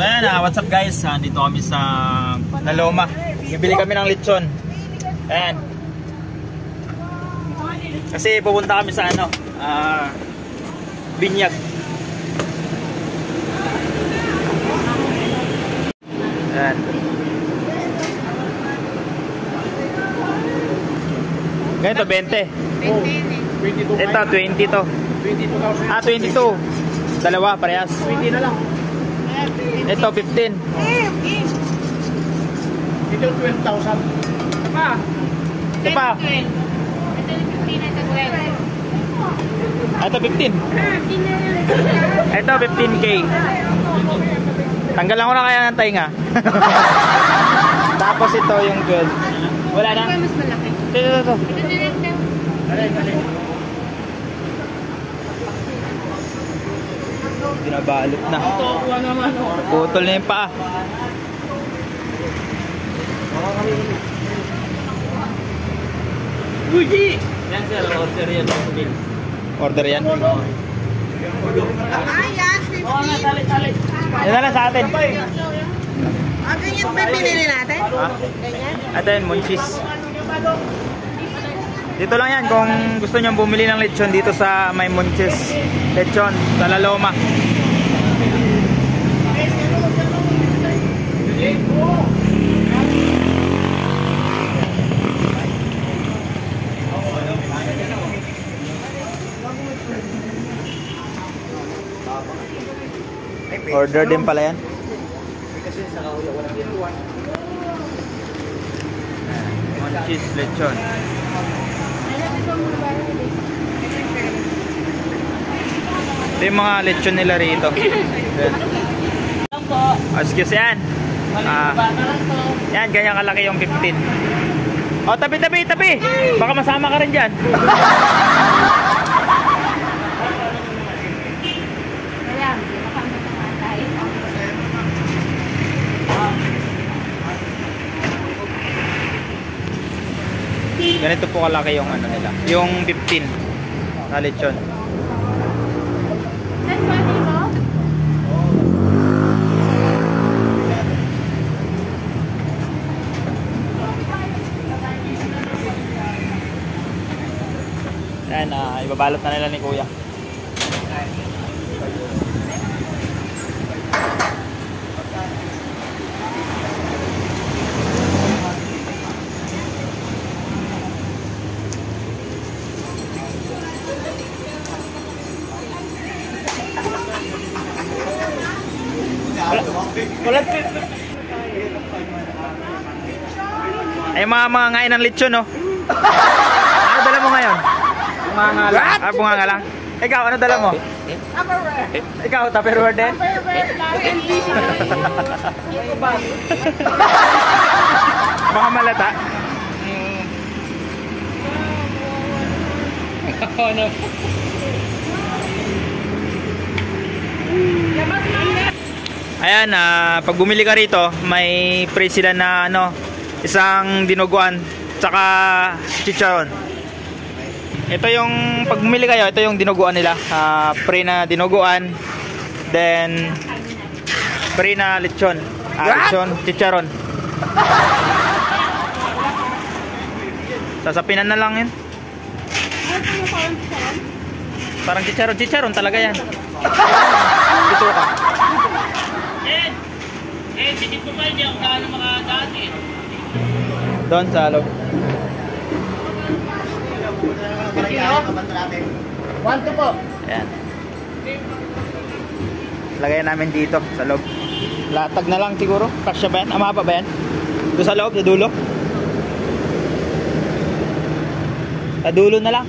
So ayan, what's up guys? Dito kami sa Laloma. Bibili kami ng lechon. Ayan. Kasi pupunta kami sa ano, Binyag. Ayan. Ganito 20. Ito 20 to. 22. Dalawa parehas. 20 na lang. Ito 15. Ito 12,000. Pa. Ito pa. Ito 15. Ito 15K. Tanggalan ko na kaya ng tainga. Tapos ito yung 12. Wala na. Ito. Binabalot na. Putol na yung paa. Uy! Yan sir, order yan. Order yan? Yan na lang sa atin. Ganyan ba binili natin? Ito yun, munchis. Dito lang yan kung gusto nyo bumili ng lechon dito sa may munchis. Lechon, sa Laloma. Order din pala yan. Munchis lechon. Ito yung mga lechon nila rito. Excuse yan. Yan, ganyan kalaki yung 15. O, tabi. Baka masama ka rin dyan. Ganito po kalaki yung ano nila. Yung 15 na lechon. Ayan, ibabalot na nila ni Kuya. Ay mga ngain ng lechon, no? Ano dala mo ngayon? Bunganga lang. Bunganga lang. Ikaw, ano dala mo? Tupperware. Ikaw, Tupperware din? Baka malata. Ano? Ayan, pag bumili ka rito, may free sila na ano, isang dinuguan tsaka chicharon. Ito yung pag bumili kayo, ito yung dinuguan nila, free na dinuguan, then free na lechon, lechon, chicharon. Sasapinan na lang yun. Parang chicharon talaga yan. Dito ka. Dito pa hindi ang daan ng mga dati. Doon sa loob. 1 po. Ayan. Lagay namin dito sa loob. Latag na lang siguro. Kasya ba yan? Mahaba ba yan? Doon sa loob, sa dulo. Sa dulo na lang.